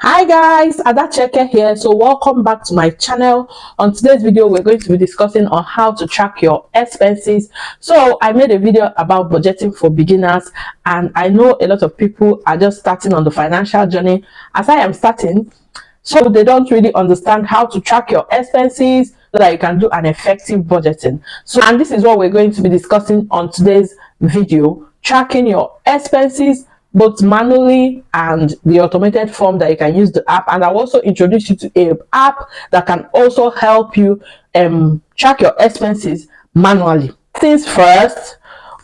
Hi guys, Adacheke here. So welcome back to my channel. On today's video, we're going to be discussing on how to track your expenses. So I made a video about budgeting for beginners, and I know a lot of people are just starting on the financial journey as I am starting. So they don't really understand how to track your expenses so that you can do an effective budgeting. So, and this is what we're going to be discussing on today's video: tracking your expenses both manually and the automated form that you can use the app. And I'll also introduce you to an app that can also help you track your expenses manually. Things first,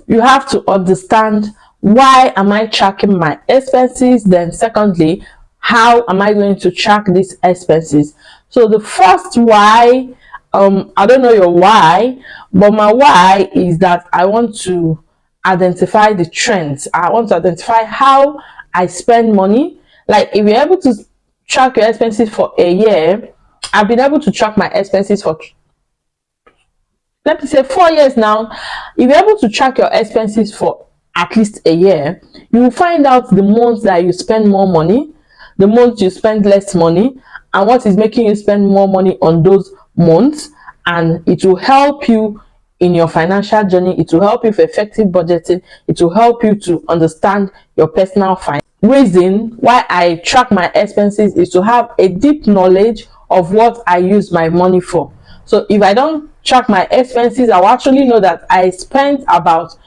you have to understand, why am I tracking my expenses? Then secondly, how am I going to track these expenses? So the first why, I don't know your why, but my why is that I want to identify the trends. I want to identify how I spend money. Like, if you're able to track your expenses for a year, I've been able to track my expenses for, let me say, 4 years now. If you're able to track your expenses for at least a year, you will find out the months that you spend more money, the months you spend less money, and what is making you spend more money on those months. And it will help you in your financial journey. It will help you for effective budgeting. It will help you to understand your personal finance. Reason why I track my expenses is to have a deep knowledge of what I use my money for. So if I don't track my expenses, I will actually know that I spent about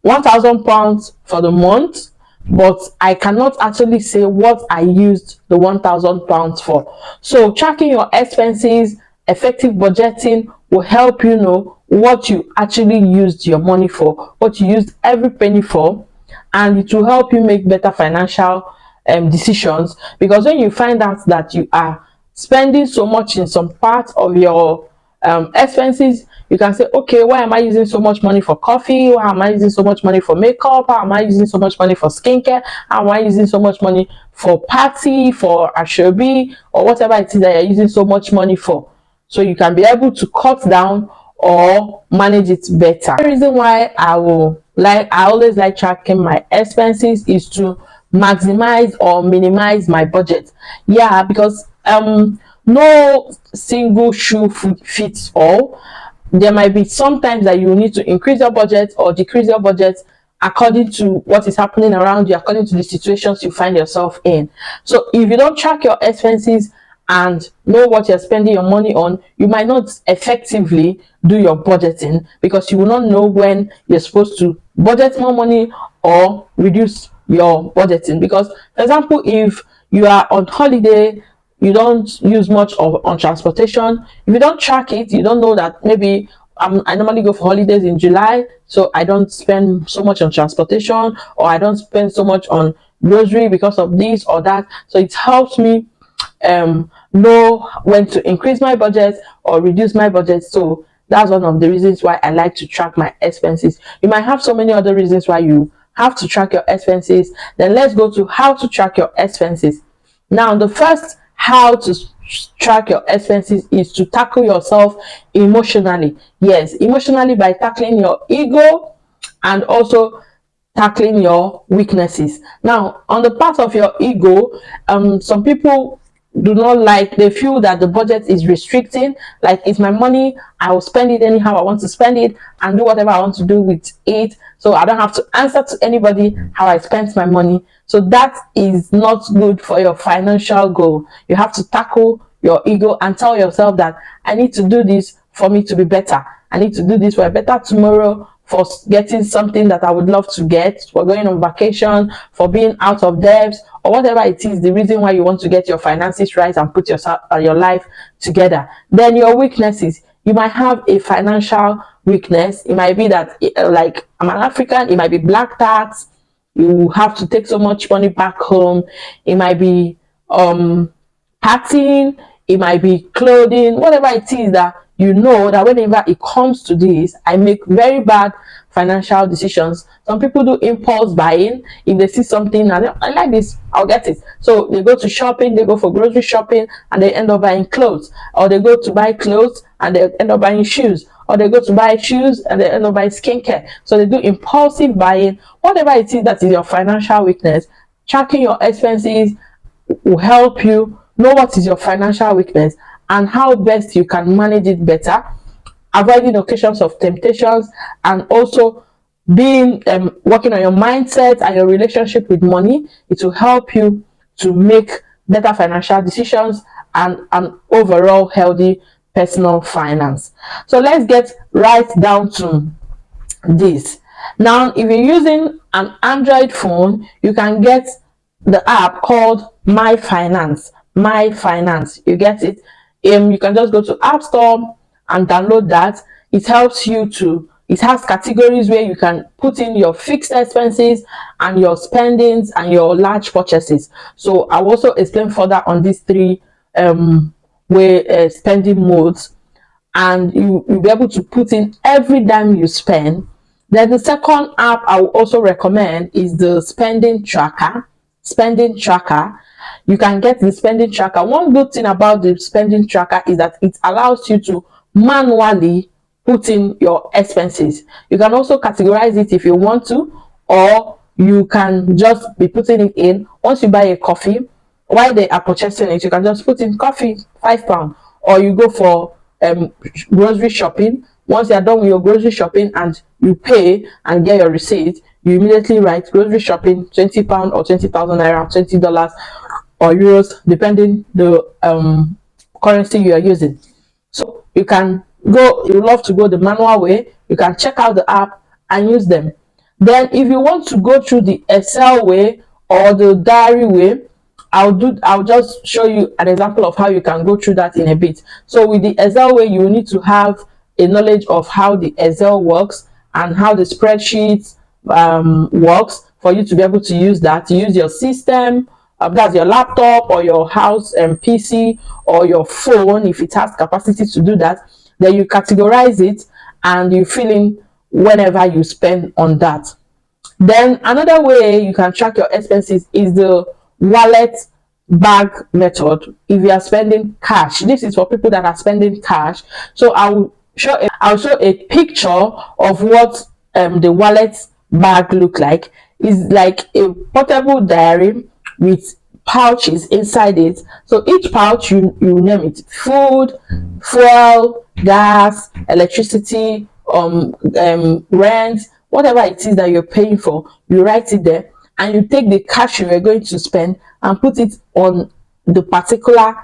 £1,000 for the month, but I cannot actually say what I used the £1,000 for. So tracking your expenses, effective budgeting will help you know what you actually used your money for, what you used every penny for, and it will help you make better financial decisions. Because when you find out that you are spending so much in some part of your expenses, you can say, okay, why am I using so much money for coffee? Why am I using so much money for makeup? How am I using so much money for skincare? How am I using so much money for party, for ashobi, or whatever it is that you're using so much money for? So you can be able to cut down or manage it better. The reason why I always like tracking my expenses is to maximize or minimize my budget. Yeah, because no single shoe fits all. There might be sometimes that you need to increase your budget or decrease your budget according to what is happening around you, according to the situations you find yourself in. So if you don't track your expenses and know what you're spending your money on, you might not effectively do your budgeting, because you will not know when you're supposed to budget more money or reduce your budgeting. Because, for example, if you are on holiday, you don't use much on transportation. If you don't track it, you don't know that maybe I normally go for holidays in July, so I don't spend so much on transportation, or I don't spend so much on grocery because of this or that. So it helps me know when to increase my budget or reduce my budget. So that's one of the reasons why I like to track my expenses. You might have so many other reasons why you have to track your expenses. Then let's go to how to track your expenses. Now, the first how to track your expenses is to tackle yourself emotionally. Yes, emotionally, by tackling your ego and also tackling your weaknesses. Now, on the part of your ego, some people do not like, they feel that the budget is restricting. Like, it's my money, I will spend it anyhow I want to spend it and do whatever I want to do with it, so I don't have to answer to anybody how I spent my money. So that is not good for your financial goal. You have to tackle your ego and tell yourself that I need to do this for me to be better. I need to do this for a better tomorrow, for getting something that I would love to get, for going on vacation, for being out of debt, or whatever it is, the reason why you want to get your finances right and put your life together. Then your weaknesses. You might have a financial weakness. It might be that, like, I'm an African, it might be black tax. You have to take so much money back home. It might be partying, it might be clothing, whatever it is that you know that whenever it comes to this, I make very bad financial decisions. Some people do impulse buying. If they see something and I like this, I'll get it. So they go to shopping, they go for grocery shopping, and they end up buying clothes. Or they go to buy clothes and they end up buying shoes. Or they go to buy shoes and they end up buying skincare. So they do impulsive buying. Whatever it is that is your financial weakness, tracking your expenses will help you know what is your financial weakness and how best you can manage it better, avoiding occasions of temptations, and also being working on your mindset and your relationship with money. It will help you to make better financial decisions and an overall healthy personal finance. So let's get right down to this. Now, if you're using an Android phone, you can get the app called My Finance. My Finance, you get it. You can just go to App Store and download that. It helps you to, it has categories where you can put in your fixed expenses and your spendings and your large purchases. So I'll also explain further on these three spending modes, and you'll be able to put in every dime you spend. Then the second app I will also recommend is the spending tracker. Spending tracker. You can get the spending tracker. One good thing about the spending tracker is that it allows you to manually put in your expenses. You can also categorize it if you want to, or you can just be putting it in. Once you buy a coffee, while they are purchasing it, you can just put in coffee, £5, or you go for grocery shopping. Once you are done with your grocery shopping and you pay and get your receipt, you immediately write grocery shopping, £20 or 20,000 naira, $20 or euros, depending the currency you are using. So you can go, you love to go the manual way, you can check out the app and use them. Then if you want to go through the Excel way or the diary way, I'll just show you an example of how you can go through that in a bit. So with the Excel way, you need to have a knowledge of how the Excel works and how the spreadsheet works for you to be able to use that. To use your system, that's your laptop or your house PC or your phone, if it has capacity to do that. Then you categorize it and you fill in whenever you spend on that. Then another way you can track your expenses is the wallet bag method. If you are spending cash, this is for people that are spending cash. So I'll show a picture of what the wallet bag look like. Is like a portable diary with pouches inside it. So each pouch, you name it: food, fuel, gas, electricity, rent, whatever it is that you're paying for, you write it there, and you take the cash you are going to spend and put it on the particular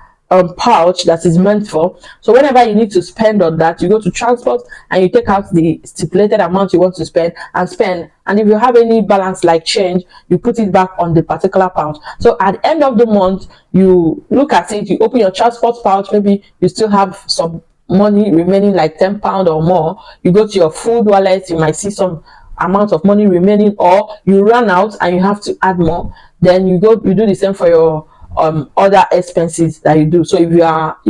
pouch that is meant for. So whenever you need to spend on that, you go to transport and you take out the stipulated amount you want to spend, and if you have any balance like change, you put it back on the particular pouch. So at the end of the month, you look at it, you open your transport pouch, maybe you still have some money remaining, like £10 or more. You go to your food wallet, you might see some amount of money remaining, or you run out and you have to add more. Then you do the same for your other expenses that you do. So if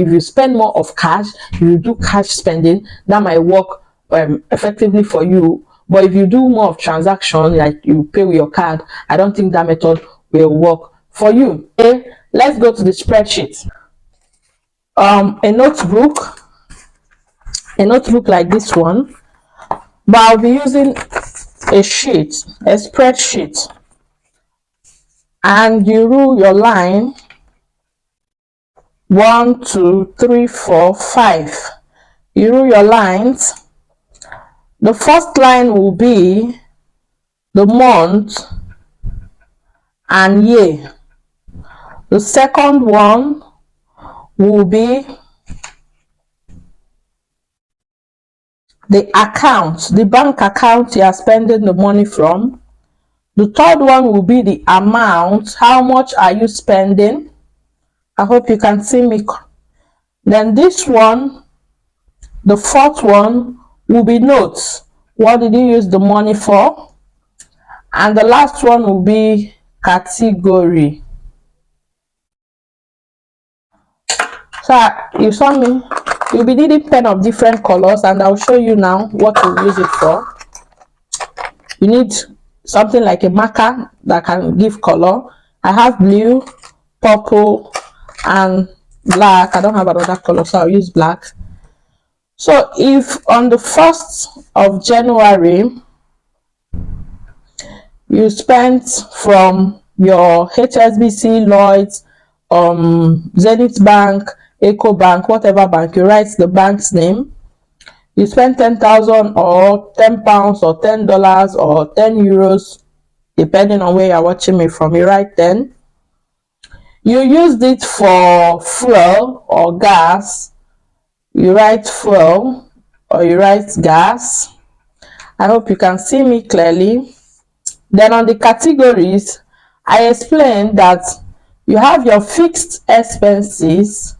you spend more of cash, you do cash spending, that might work effectively for you. But if you do more of transaction, like you pay with your card, I don't think that method will work for you. Okay, let's go to the spreadsheet. A notebook like this one, but I'll be using a spreadsheet, and you rule your line 1 2 3 4 5. You rule your lines. The first line will be the month and year. The second one will be the account, the bank account you are spending the money from. The third one will be the amount. How much are you spending? I hope you can see me. Then this one, the fourth one, will be notes. What did you use the money for? And the last one will be category. So you saw me. You'll be needing pen of different colors, and I'll show you now what to use it for. You need something like a marker that can give color. I have blue, purple, and black. I don't have another color, so I'll use black. So if on the 1st of January you spent from your HSBC, Lloyds, Zenith Bank, Eco Bank, whatever bank, you write the bank's name. You spend 10,000 or £10 or $10 or €10, depending on where you're watching me from. You write 10. You used it for fuel or gas. You write fuel or you write gas. I hope you can see me clearly. Then on the categories, I explained that you have your fixed expenses,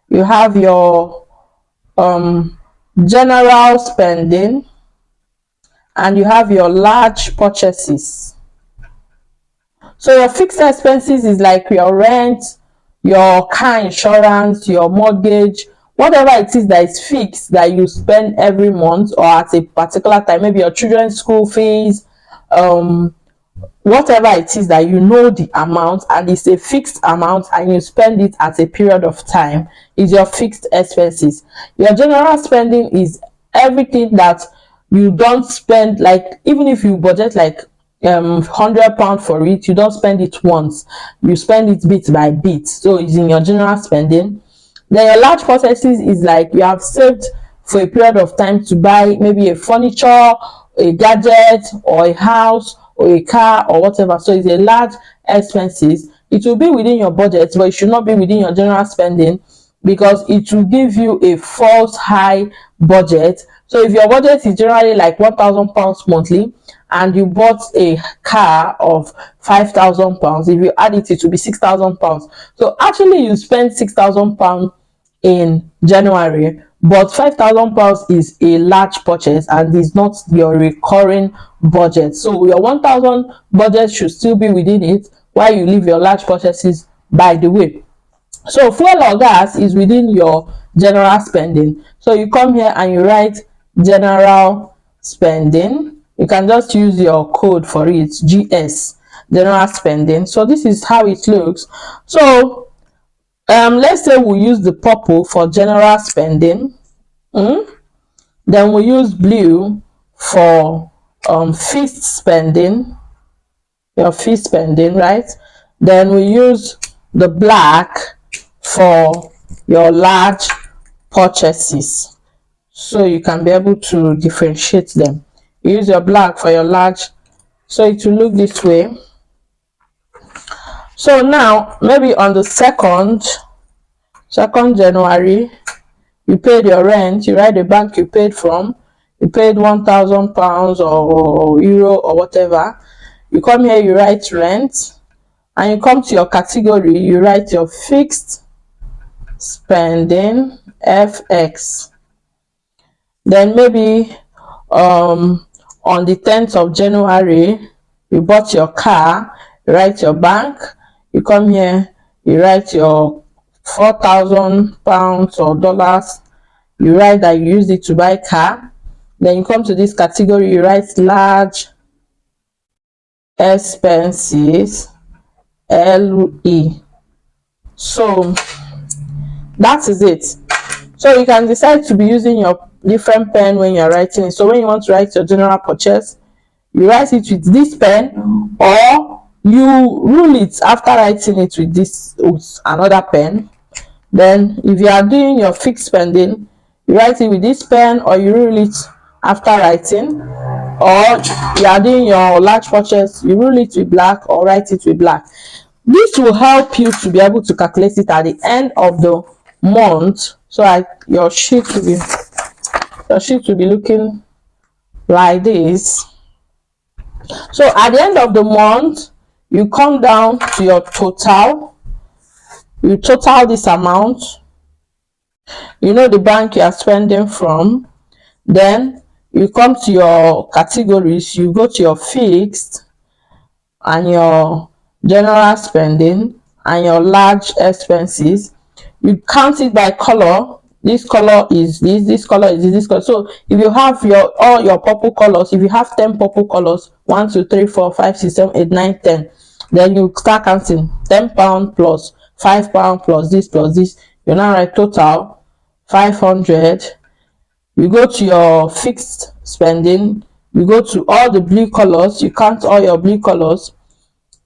you have your general spending, and you have your large purchases. So your fixed expenses is like your rent, your car insurance, your mortgage, whatever it is that is fixed that you spend every month or at a particular time, maybe your children's school fees, whatever it is that you know the amount and it's a fixed amount and you spend it at a period of time, is your fixed expenses. Your general spending is everything that you don't spend, like even if you budget like £100 for it, you don't spend it once, you spend it bit by bit, so it's in your general spending. Then your large purchases is like you have saved for a period of time to buy maybe a furniture, a gadget, or a house, or a car, or whatever. So it's a large expenses. It will be within your budget, but it should not be within your general spending, because it will give you a false high budget. So if your budget is generally like £1,000 monthly and you bought a car of £5,000, if you add it, it will be £6,000. So actually you spend £6,000 in January, but £5,000 is a large purchase and is not your recurring budget. So your 1,000 budget should still be within it while you leave your large purchases by the way. So fuel or gas is within your general spending. So you come here and you write general spending. You can just use your code for it, GS, general spending. So this is how it looks. So let's say we use the purple for general spending. Then we use blue for fixed spending, your fixed spending, right? Then we use the black for your large purchases, so you can be able to differentiate them. You use your black for your large, so it will look this way. So now maybe on the 2nd January, you paid your rent, you write the bank you paid from, you paid £1,000 or euro or whatever. You come here, you write rent, and you come to your category, you write your fixed spending, FX. Then maybe on the 10th of January, you bought your car, you write your bank, you come here, you write your £4,000 or dollars, you write that you used it to buy car. Then you come to this category, you write large expenses, LE. So that is it. So you can decide to be using your different pen when you're writing it. So when you want to write your general purchase, you write it with this pen, or you rule it after writing it with this, with another pen. Then if you are doing your fixed spending, you write it with this pen, or you rule it after writing. Or you are doing your large purchase, you rule it with black or write it with black. This will help you to be able to calculate it at the end of the month. So your sheet will be looking like this. So at the end of the month, you come down to your total, you total this amount, you know the bank you are spending from. Then you come to your categories, you go to your fixed and your general spending and your large expenses. You count it by color. This color is this color is this color. So if you have all your purple colors, if you have 10 purple colors, 1 2 3 4 5 6 7 8 9 10, then you start counting £10 plus £5 plus this. You now write total 500. You go to your fixed spending, you go to all the blue colors, you count all your blue colors,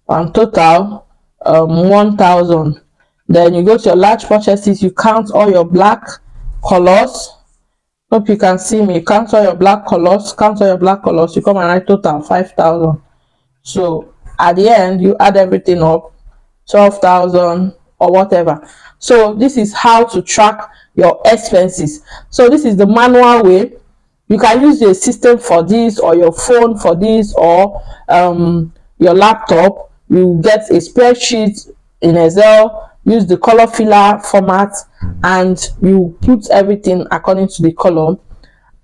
and total 1,000. Then you go to your large purchases, you count all your black colors. Hope you can see me. Count all your black colors, you come and write total 5,000. So at the end you add everything up, 12,000 or whatever. So this is how to track your expenses. So this is the manual way. You can use your system for this, or your phone for this, or your laptop. You get a spreadsheet in Excel, use the color filler format, and you put everything according to the column,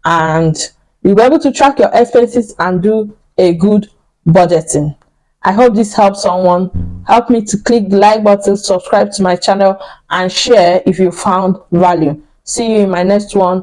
and you'll be able to track your expenses and do a good budgeting. I hope this helps someone. Help me to click the like button, subscribe to my channel, and share if you found value. See you in my next one.